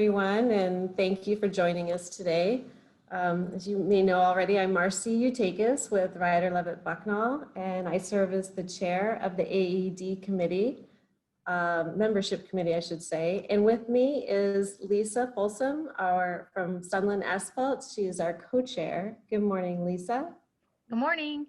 everyone, and thank you for joining us today. As you may know already, I'm Marcy Eutakis with Ryder Levitt Bucknall, and I serve as the chair of the AED committee, membership committee, I should say. And with me is Lisa Folsom, from Sunland Asphalt. She is our co-chair. Good morning, Lisa. Good morning.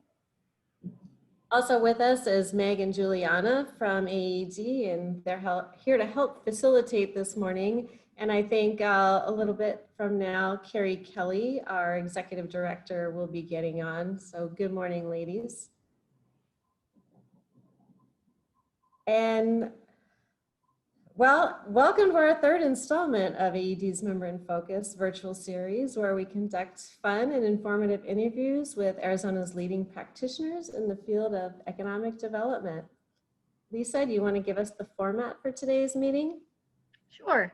Also with us is Meg and Juliana from AED, and they're here to help facilitate this morning. And I think a little bit from now, Carrie Kelly, our executive director, will be getting on. So good morning, ladies. And well, welcome to our third installment of AED's Member in Focus virtual series, where we conduct fun and informative interviews with Arizona's leading practitioners in the field of economic development. Lisa, do you want to give us the format for today's meeting? Sure.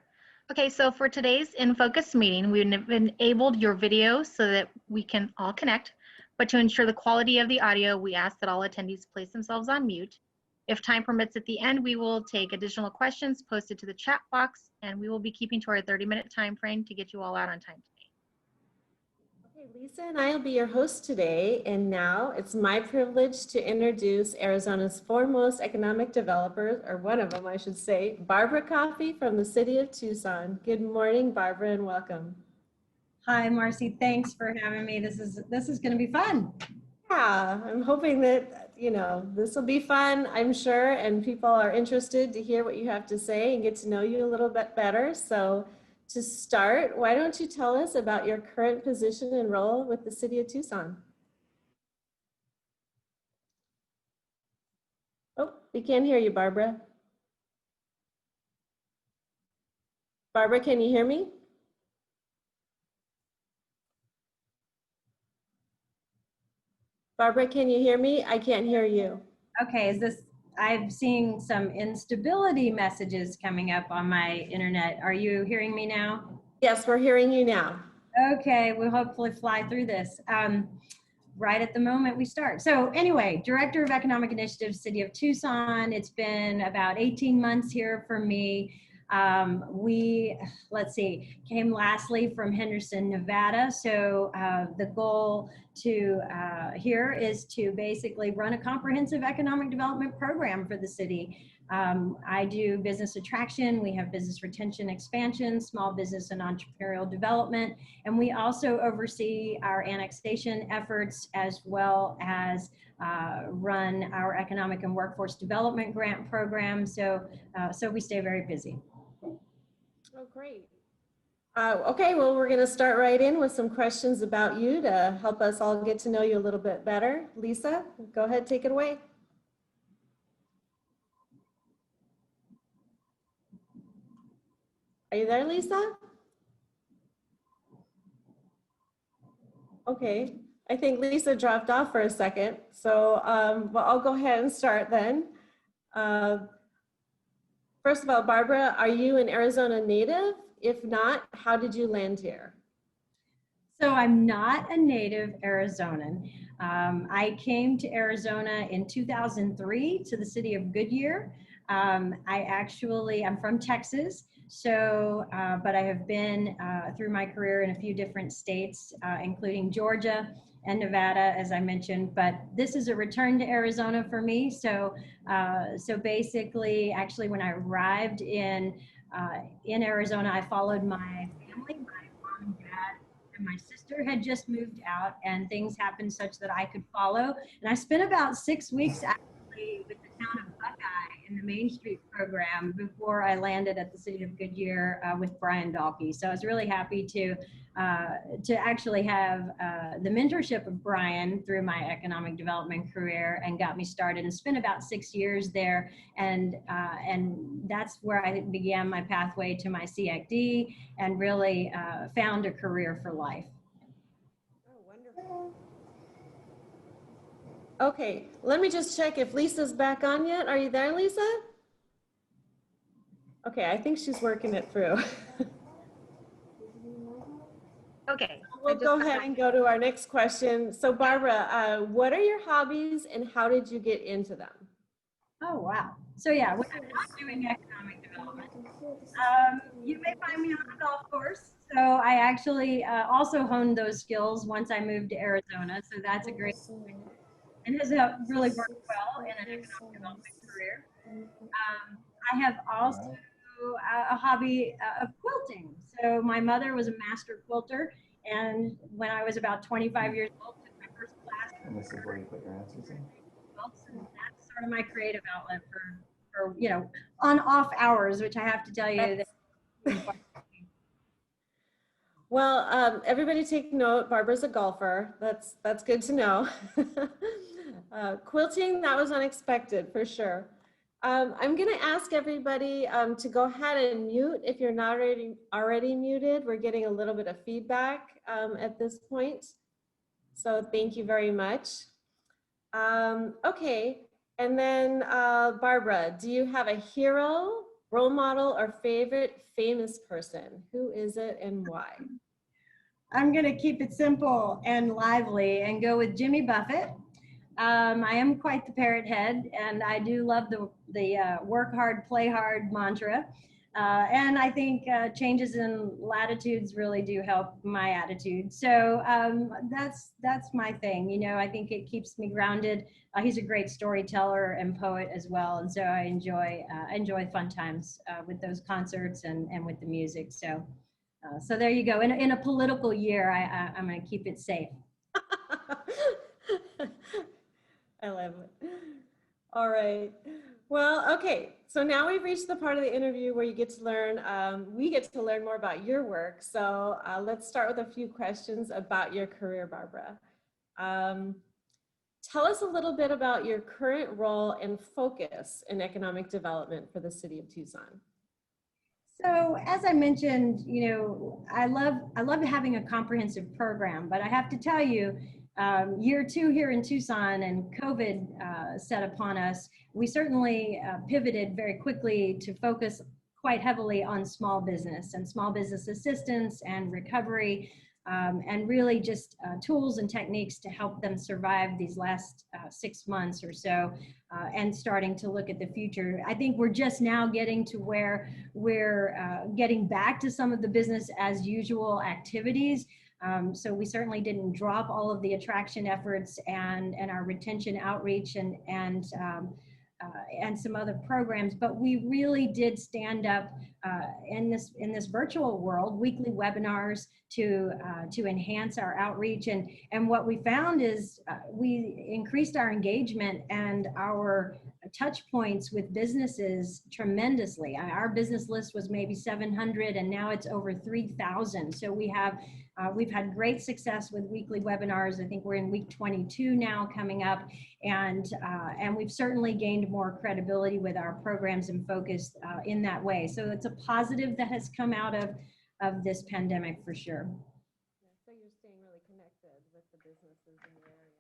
Okay, so for today's InFocus meeting, we've enabled your video so that we can all connect, but to ensure the quality of the audio, we ask that all attendees place themselves on mute. If time permits at the end, we will take additional questions posted to the chat box, and we will be keeping to our 30-minute time frame to get you all out on time today. Okay, Lisa and I will be your hosts today, and now it's my privilege to introduce Arizona's foremost economic developers, or one of them I should say, Barbra Coffey from the city of Tucson. Good morning, Barbra, and welcome. Hi, Marcy. Thanks for having me. This is going to be fun. Yeah, I'm hoping that, this will be fun, I'm sure, and people are interested to hear what you have to say and get to know you a little bit better. So to start, why don't you tell us about your current position and role with the city of Tucson? Oh, we can't hear you, Barbra. Barbra, can you hear me? Barbra, can you hear me? I can't hear you. Okay, I'm seeing some instability messages coming up on my internet. Are you hearing me now? Yes, we're hearing you now. Okay, we'll hopefully fly through this. Right at the moment we start. So anyway, Director of Economic Initiatives, City of Tucson. It's been about 18 months here for me. Let's see, came lastly from Henderson, Nevada. So the goal here is to basically run a comprehensive economic development program for the city. I do business attraction, we have business retention expansion, small business and entrepreneurial development, and we also oversee our annexation efforts as well as run our economic and workforce development grant program. So we stay very busy. Oh, great. Okay, well, we're going to start right in with some questions about you to help us all get to know you a little bit better. Lisa, go ahead, take it away. Are you there, Lisa? Okay, I think Lisa dropped off for a second. So, well, I'll go ahead and start then. First of all, Barbra, are you an Arizona native? If not, how did you land here? So I'm not a native Arizonan. I came to Arizona in 2003 to the city of Goodyear. I'm from Texas. So, but I have been through my career in a few different states, including Georgia and Nevada, as I mentioned, but this is a return to Arizona for me. So, basically, actually, when I arrived in Arizona, I followed my family, my mom and dad, and my sister had just moved out, and things happened such that I could follow. And I spent about 6 weeks actually with the town of Buckeye in the Main Street program before I landed at the city of Goodyear with Brian Dahlke. So I was really happy to actually have the mentorship of Brian through my economic development career, and got me started, and spent about 6 years there. And that's where I began my pathway to my CID and really found a career for life. Oh, wonderful. Okay, let me just check if Lisa's back on yet. Are you there, Lisa? Okay, I think she's working it through. Okay. We'll go ahead and go to our next question. So Barbra, what are your hobbies and how did you get into them? Oh, wow. So yeah, when I'm not doing economic development, You may find me on a golf course. So I actually also honed those skills once I moved to Arizona. So that's a great and has really worked well in an economic development career. I have also a hobby of quilting. So my mother was a master quilter, and when I was about 25 years old, took my first class. And this is where you put your answers in? Quilts, and that's sort of my creative outlet for on off hours, which I have to tell you that. Well, everybody take note, Barbara's a golfer. That's good to know. Quilting, that was unexpected for sure. I'm gonna ask everybody to go ahead and mute if you're not already muted. We're getting a little bit of feedback at this point. So thank you very much. Okay, and then Barbara, do you have a hero, role model, or favorite famous person? Who is it and why? I'm going to keep it simple and lively and go with Jimmy Buffett. I am quite the parrot head, and I do love the work hard, play hard mantra. And I think changes in latitudes really do help my attitude. So that's my thing. You know, I think it keeps me grounded. He's a great storyteller and poet as well, and so I enjoy fun times with those concerts and with the music. So there you go. In a political year, I'm going to keep it safe. I love it. All right. Well, okay. So now we've reached the part of the interview where you get to learn, we get to learn more about your work. So let's start with a few questions about your career, Barbara. Tell us a little bit about your current role and focus in economic development for the city of Tucson. So as I mentioned, you know, I love having a comprehensive program, but I have to tell you, year two here in Tucson and COVID set upon us, we certainly pivoted very quickly to focus quite heavily on small business and small business assistance and recovery. And really just tools and techniques to help them survive these last 6 months or so, and starting to look at the future. I think we're just now getting to where we're getting back to some of the business as usual activities. So we certainly didn't drop all of the attraction efforts and our retention outreach and some other programs, but we really did stand up in this virtual world, weekly webinars to enhance our outreach. And what we found is we increased our engagement and our touch points with businesses tremendously. Our business list was maybe 700 and now it's over 3,000. So we've had great success with weekly webinars. I think we're in week 22 now coming up, and we've certainly gained more credibility with our programs and focus in that way. So it's a positive that has come out of this pandemic for sure. Yeah, so you're staying really connected with the businesses in the area.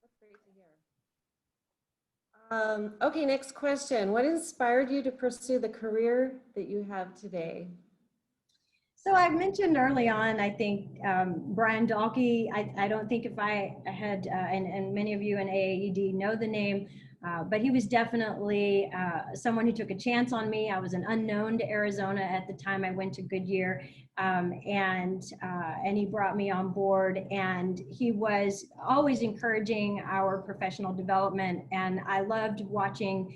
That's great to hear. Okay, next question. What inspired you to pursue the career that you have today? So I mentioned early on, I think Brian Dalkey, I don't think if I had, and many of you in AAED know the name, but he was definitely someone who took a chance on me. I was an unknown to Arizona at the time I went to Goodyear, and he brought me on board, and he was always encouraging our professional development, and I loved watching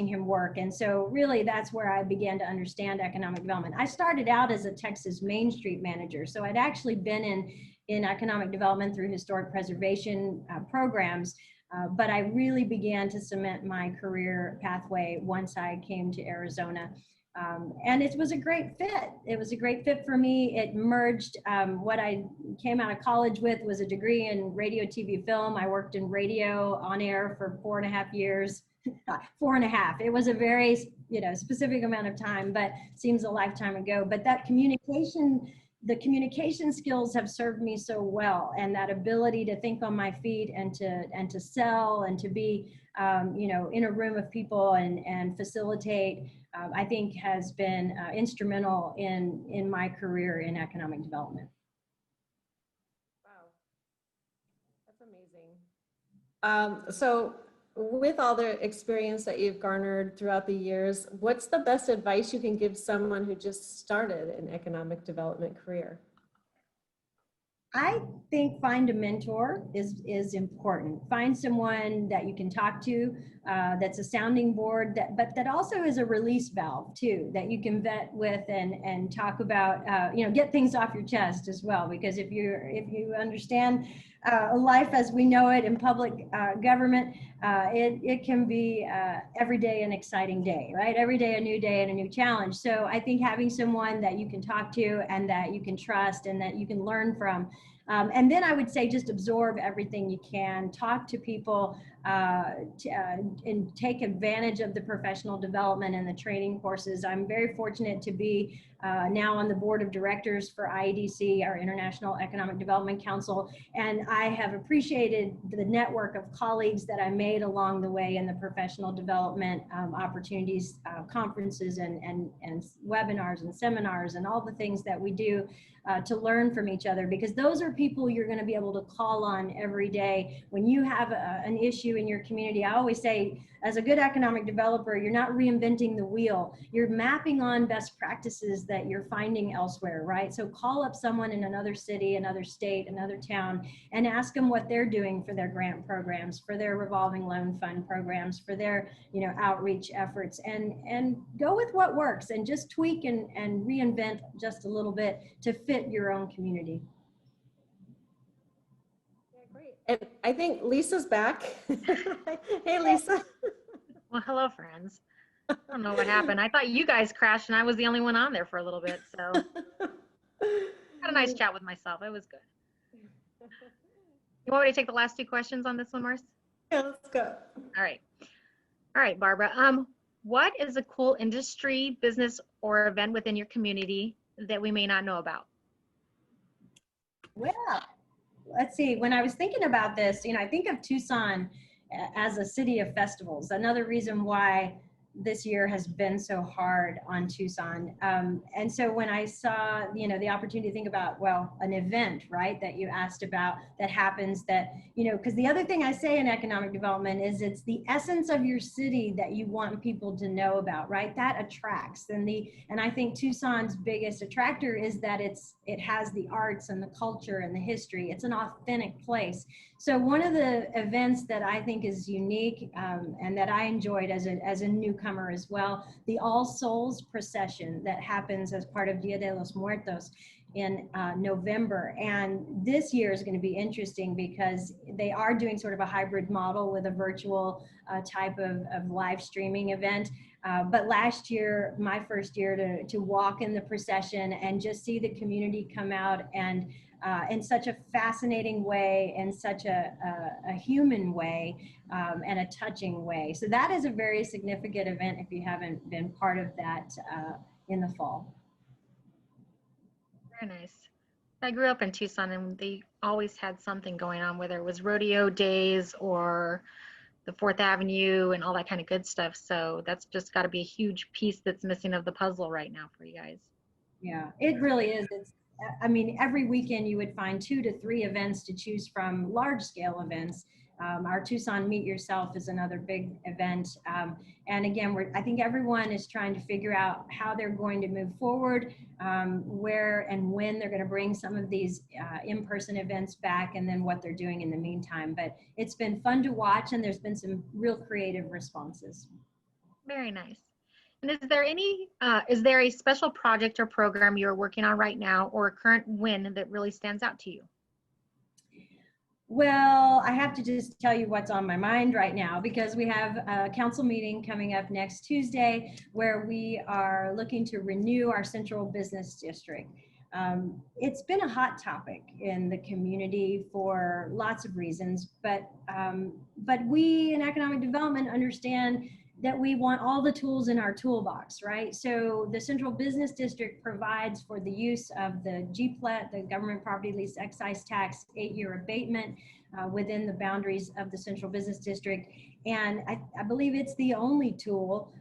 him work. And so really that's where I began to understand economic development. I started out as a Texas Main Street manager. So I'd actually been in economic development through historic preservation programs, but I really began to cement my career pathway once I came to Arizona. And it was a great fit. It was a great fit for me. It merged what I came out of college with was a degree in radio, TV, film. I worked in radio on air for 4.5 years. 4.5. It was a very, specific amount of time, but seems a lifetime ago. But that the communication skills have served me so well, and that ability to think on my feet and to sell and to be, in a room of people and facilitate, I think has been instrumental in my career in economic development. Wow, that's amazing. So with all the experience that you've garnered throughout the years, what's the best advice you can give someone who just started an economic development career? I think find a mentor is important. Find someone that you can talk to, that's a sounding board, but that also is a release valve too, that you can vet with and talk about, get things off your chest as well. Because if you understand life as we know it in public government, it can be every day an exciting day, right? Every day a new day and a new challenge. So I think having someone that you can talk to and that you can trust and that you can learn from. And then I would say just absorb everything you can, talk to people, and take advantage of the professional development and the training courses. I'm very fortunate to be now on the board of directors for IEDC, our International Economic Development Council, and I have appreciated the network of colleagues that I made along the way in the professional development opportunities, conferences and webinars and seminars and all the things that we do to learn from each other, because those are people you're going to be able to call on every day when you have an issue in your community. I always say, as a good economic developer, you're not reinventing the wheel. You're mapping on best practices that you're finding elsewhere, right? So call up someone in another city, another state, another town, and ask them what they're doing for their grant programs, for their revolving loan fund programs, for their outreach efforts, and go with what works and just tweak and reinvent just a little bit to fit your own community. Yeah, great. And I think Lisa's back. Hey, Lisa. Well, hello, friends. I don't know what happened. I thought you guys crashed and I was the only one on there for a little bit. So had a nice chat with myself. It was good. You want me to take the last two questions on this one, Mars? Yeah, let's go. All right. All right, Barbara. What is a cool industry, business, or event within your community that we may not know about? Well, let's see. When I was thinking about this, I think of Tucson as a city of festivals. Another reason why this year has been so hard on Tucson. And so when I saw, the opportunity to think about, well, an event, right, that you asked about that happens that, because the other thing I say in economic development is it's the essence of your city that you want people to know about, right? That attracts. And I think Tucson's biggest attractor is that it has the arts and the culture and the history. It's an authentic place. So one of the events that I think is unique and that I enjoyed as a newcomer as well, the All Souls procession that happens as part of Dia de los Muertos in November. And this year is going to be interesting because they are doing sort of a hybrid model with a virtual type of live streaming event. But last year, my first year to walk in the procession and just see the community come out and in such a fascinating way, in such a human way, and a touching way. So that is a very significant event if you haven't been part of that in the fall. Very nice. I grew up in Tucson and they always had something going on, whether it was rodeo days or the 4th Avenue and all that kind of good stuff. So that's just got to be a huge piece that's missing of the puzzle right now for you guys. Yeah, it really is. Every weekend you would find 2 to 3 events to choose from, large scale events. Our Tucson Meet Yourself is another big event. And again, I think everyone is trying to figure out how they're going to move forward, where and when they're going to bring some of these in-person events back, and then what they're doing in the meantime. But it's been fun to watch, and there's been some real creative responses. Very nice. And is there a special project or program you're working on right now, or a current win that really stands out to you? Well, I have to just tell you what's on my mind right now, because we have a council meeting coming up next Tuesday where we are looking to renew our central business district. It's been a hot topic in the community for lots of reasons, but we in economic development understand that we want all the tools in our toolbox, right? So the Central Business District provides for the use of the GPLET, the Government Property Lease Excise Tax 8-year abatement. within the boundaries of the Central Business District. And I believe it's the only tool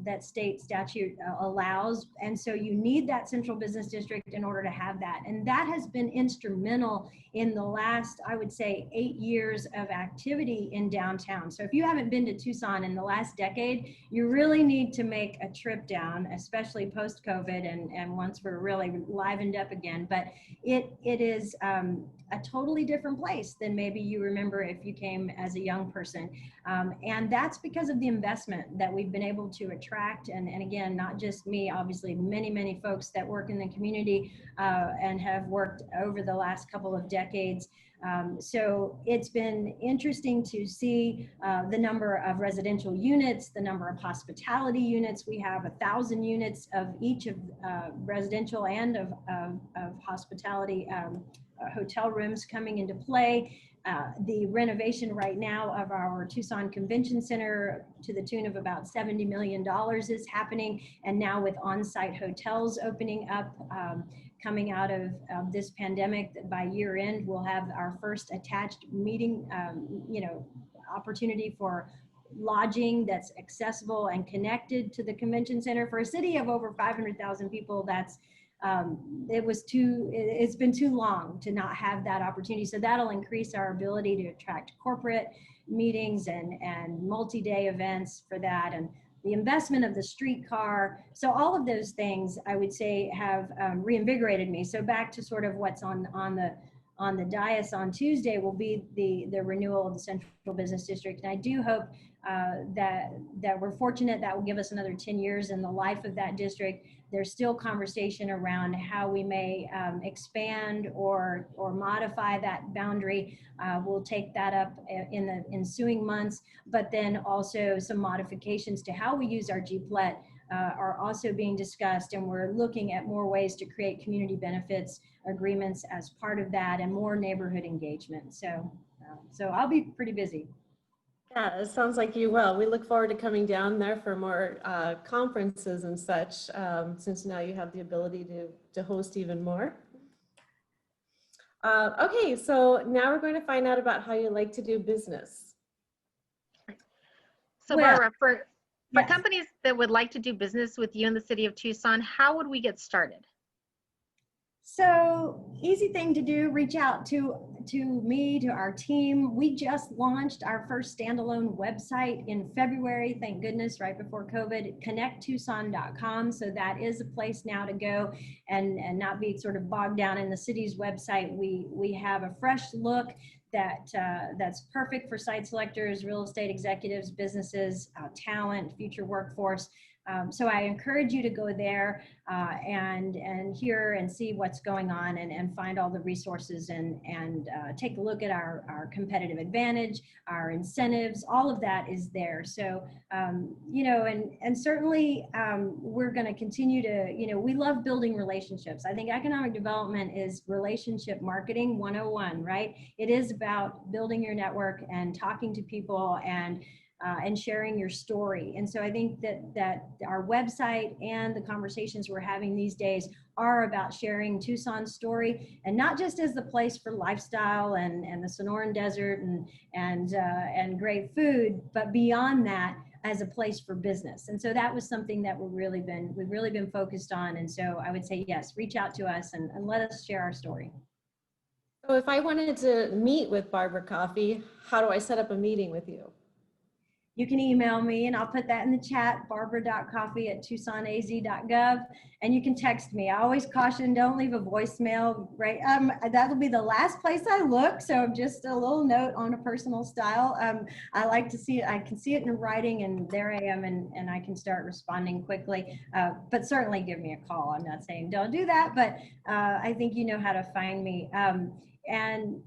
that state statute allows. And so you need that Central Business District in order to have that. And that has been instrumental in the last, I would say, 8 years of activity in downtown. So if you haven't been to Tucson in the last decade, you really need to make a trip down, especially post-COVID and once we're really livened up again. But it is a totally different place than maybe you remember if you came as a young person. And that's because of the investment that we've been able to attract. And again, not just me, obviously many, many folks that work in the community and have worked over the last couple of decades. So it's been interesting to see the number of residential units, the number of hospitality units. We have 1,000 units of each of residential and of hospitality hotel rooms coming into play. The renovation right now of our Tucson Convention Center to the tune of about $70 million is happening. And now with on-site hotels opening up, coming out of this pandemic, by year end, we'll have our first attached meeting, opportunity for lodging that's accessible and connected to the convention center. For a city of over 500,000 people, that's it's been too long to not have that opportunity. So that'll increase our ability to attract corporate meetings and multi-day events for that. And the investment of the streetcar. So all of those things, I would say, have reinvigorated me. So back to sort of what's on the dais on Tuesday will be the renewal of the Central Business District. And I do hope that we're fortunate that will give us another 10 years in the life of that district. There's still conversation around how we may expand or modify that boundary. We'll take that up in the ensuing months, but then also some modifications to how we use our GPLET are also being discussed, and we're looking at more ways to create community benefits agreements as part of that and more neighborhood engagement. So I'll be pretty busy. Yeah, it sounds like you will. We look forward to coming down there for more conferences and such, since now you have the ability to host even more. Okay, so now we're going to find out about how you like to do business. So Well, Barbara, for yes. companies that would like to do business with you in the city of Tucson, how would we get started? So easy thing to do, reach out to me, to our team. We just launched our first standalone website in February, thank goodness, right before COVID, connecttucson.com. So that is a place now to go and not be sort of bogged down in the city's website. We have a fresh look that's perfect for site selectors, real estate executives, businesses, talent, future workforce. So I encourage you to go there and hear and see what's going on and find all the resources and take a look at our competitive advantage, our incentives, all of that is there. So, and certainly we're going to continue to, we love building relationships. I think economic development is relationship marketing 101, right? It is about building your network and talking to people and sharing your story. And so I think that our website and the conversations we're having these days are about sharing Tucson's story, and not just as the place for lifestyle and the Sonoran Desert and great food, but beyond that, as a place for business. And so that was something that we've really been focused on. And so I would say, yes, reach out to us and let us share our story. So if I wanted to meet with Barbra Coffee, how do I set up a meeting with you? You can email me, and I'll put that in the chat, barbara.coffee@tucsonaz.gov, and you can text me. I always caution, don't leave a voicemail, right? That'll be the last place I look, so just a little note on a personal style. I like to see it. I can see it in writing, and there I am, and I can start responding quickly. But certainly give me a call. I'm not saying don't do that, but I think you know how to find me. And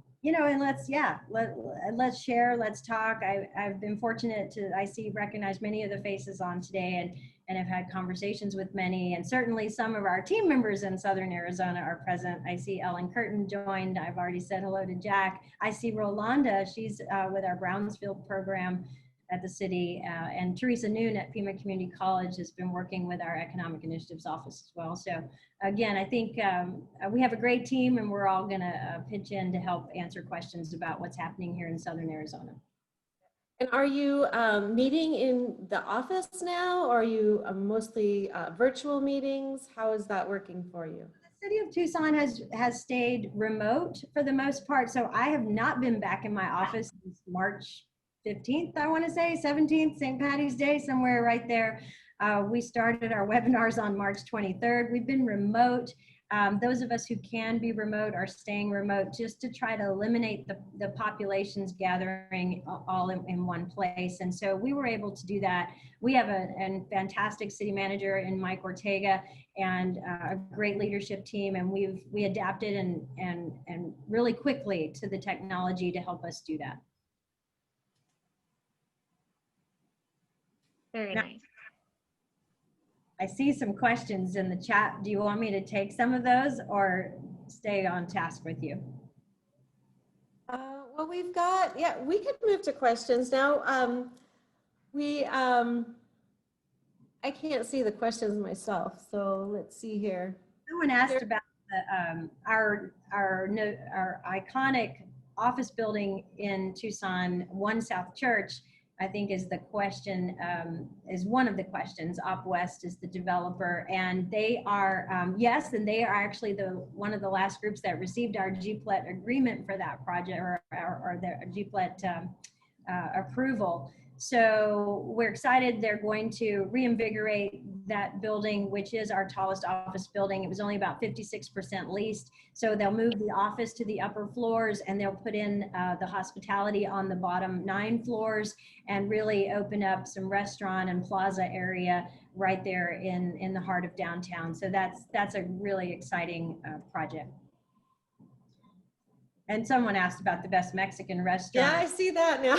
let's share, let's talk. I've been fortunate to, recognize many of the faces on today and have had conversations with many, and certainly some of our team members in Southern Arizona are present. I see Ellen Curtin joined. I've already said hello to Jack. I see Rolanda, she's with our Brownsfield program at the city. And Teresa Noon at Pima Community College has been working with our Economic Initiatives Office as well. So again, I think we have a great team, and we're all gonna pitch in to help answer questions about what's happening here in Southern Arizona. And are you meeting in the office now, or are you mostly virtual meetings? How is that working for you? The city of Tucson has stayed remote for the most part. So I have not been back in my office since March 15th, I want to say, 17th, St. Patty's Day, somewhere right there. We started our webinars on March 23rd. We've been remote. Those of us who can be remote are staying remote just to try to eliminate the populations gathering all in one place. And so we were able to do that. We have a fantastic city manager in Mike Ortega and a great leadership team. And we adapted and really quickly to the technology to help us do that. Very nice. I see some questions in the chat. Do you want me to take some of those or stay on task with you? Well, we've got, yeah, we could move to questions now. I can't see the questions myself, so let's see here. Someone asked about our iconic office building in Tucson, One South Church. I think is the question, is one of the questions. Op West is the developer, and they are, yes, and they are actually one of the last groups that received our GPLET agreement for that project, or their GPLET approval. So we're excited. They're going to reinvigorate that building, which is our tallest office building. It was only about 56% leased. So they'll move the office to the upper floors, and they'll put in the hospitality on the bottom 9 floors and really open up some restaurant and plaza area right there in the heart of downtown. So that's a really exciting project. And someone asked about the best Mexican restaurant. Yeah, I see that now.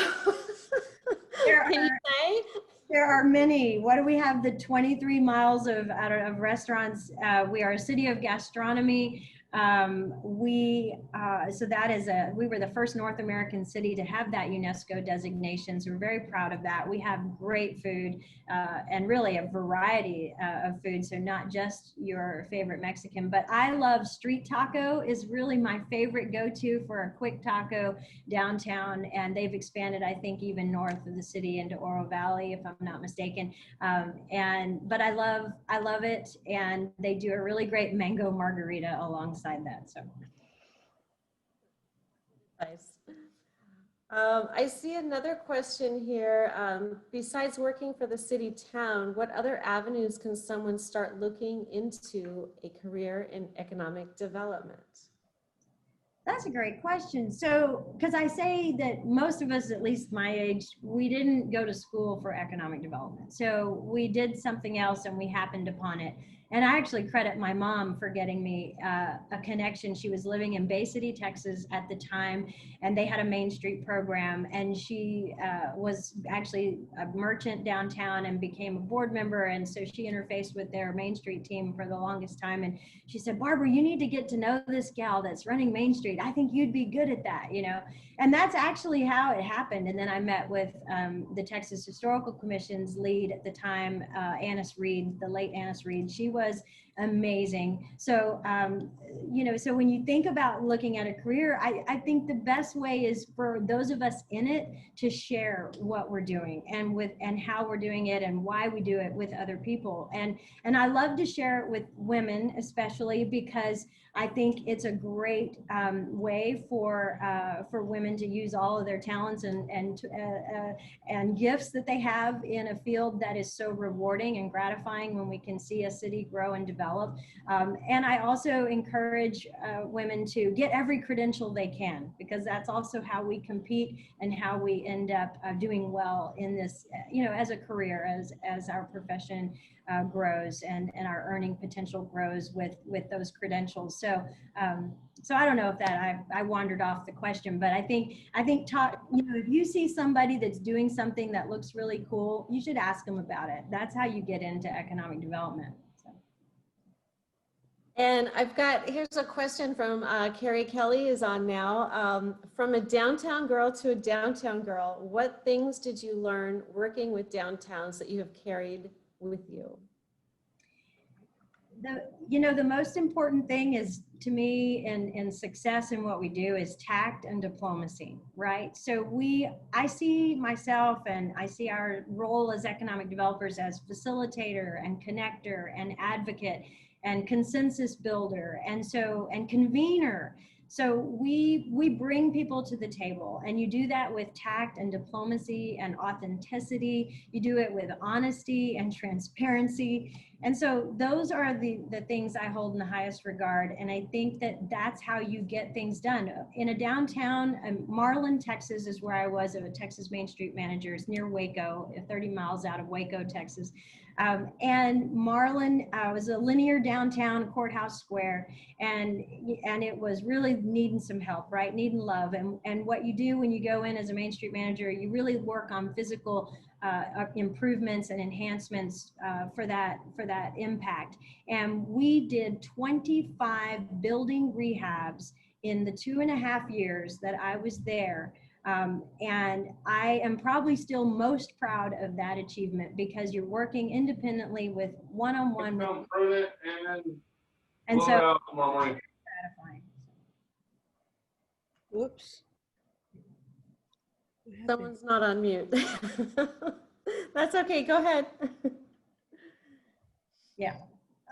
Can you say? There are many. What do we have? The 23 miles of restaurants. We are a city of gastronomy. So that is we were the first North American city to have that UNESCO designation. So we're very proud of that. We have great food and really a variety of food. So not just your favorite Mexican, but I love street taco is really my favorite go-to for a quick taco downtown. And they've expanded, I think, even north of the city into Oro Valley, if I'm not mistaken. But I love it. And they do a really great mango margarita alongside that. So Nice. I see another question here. Besides working for the city town, what other avenues can someone start looking into a career in economic development? that's a great question. So, because I say that most of us, at least my age, we didn't go to school for economic development. So we did something else and we happened upon it. And I actually credit my mom for getting me a connection. She was living in Bay City, Texas at the time, and they had a Main Street program. And she was actually a merchant downtown and became a board member. And so she interfaced with their Main Street team for the longest time. And she said, Barbara, you need to get to know this gal that's running Main Street. I think you'd be good at that, you know? And that's actually how it happened. And then I met with the Texas Historical Commission's lead at the time, Annis Reed, the late Annis Reed. She was amazing. So, you know, so when you think about looking at a career, I think the best way is for those of us in it to share what we're doing and how we're doing it and why we do it with other people. And I love to share it with women, especially because I think it's a great way for women to use all of their talents and gifts that they have in a field that is so rewarding and gratifying when we can see a city grow and develop. And I also encourage women to get every credential they can, because that's also how we compete and how we end up doing well in this, you know, as a career, as our profession grows and our earning potential grows with those credentials. So so I don't know if that I wandered off the question, but I think you know, if you see somebody that's doing something that looks really cool, you should ask them about it. That's how you get into economic development. So. And here's a question from Carrie Kelly is on now. From a downtown girl to a downtown girl, what things did you learn working with downtowns that you have carried with you? The most important thing is to me in success in what we do is tact and diplomacy, right? So I see myself and I see our role as economic developers as facilitator and connector and advocate and consensus builder and convener. So we bring people to the table, and you do that with tact and diplomacy and authenticity. You do it with honesty and transparency. And so those are the things I hold in the highest regard. And I think that that's how you get things done. In a downtown, Marlin, Texas is where I was, a Texas Main Street manager. It's near Waco, 30 miles out of Waco, Texas. And Marlin was a linear downtown courthouse square, and it was really needing some help, right? Needing love. And what you do when you go in as a Main Street manager, you really work on physical improvements and enhancements for that impact. And we did 25 building rehabs in the 2.5 years that I was there. And I am probably still most proud of that achievement because you're working independently with one-on-one. And so gratifying. Whoops. Someone's not on mute. That's okay, go ahead. Yeah.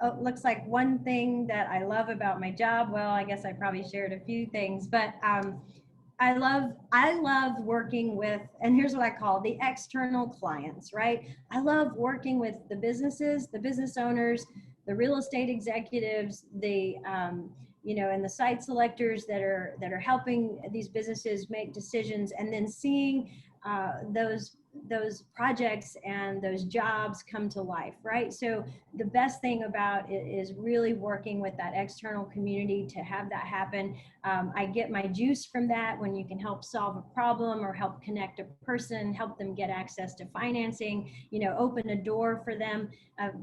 Oh, looks like one thing that I love about my job, well, I guess I probably shared a few things, but I love working with, and here's what I call the external clients, right? I love working with the businesses, the business owners, the real estate executives, and the site selectors that are helping these businesses make decisions, and then seeing those projects and those jobs come to life, right? So the best thing about it is really working with that external community to have that happen. I get my juice from that when you can help solve a problem or help connect a person, help them get access to financing, open a door for them.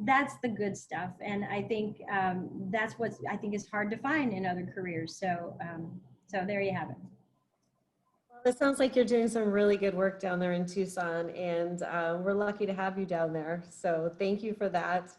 That's the good stuff. And I think that's what I think is hard to find in other careers. So there you have it. It sounds like you're doing some really good work down there in Tucson, and we're lucky to have you down there. So thank you for that.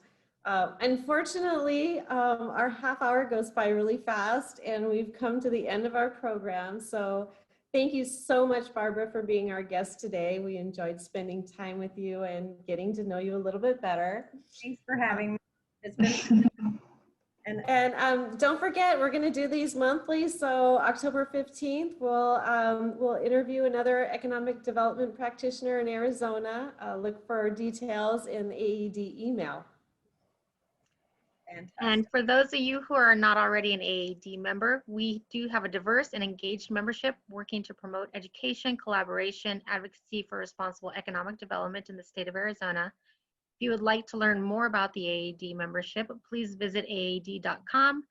Unfortunately, our half hour goes by really fast, and we've come to the end of our program. So thank you so much, Barbara, for being our guest today. We enjoyed spending time with you and getting to know you a little bit better. Thanks for having me. It's been And don't forget, we're going to do these monthly. So October 15th, we'll interview another economic development practitioner in Arizona. Look for details in the AED email. fantastic. And for those of you who are not already an AAD member, we do have a diverse and engaged membership working to promote education, collaboration, advocacy for responsible economic development in the state of Arizona. If you would like to learn more about the AAD membership, please visit aad.com.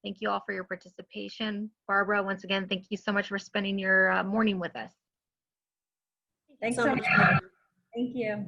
Thank you all for your participation. Barbara, once again, thank you so much for spending your morning with us. Thanks so so much. much. Thank you.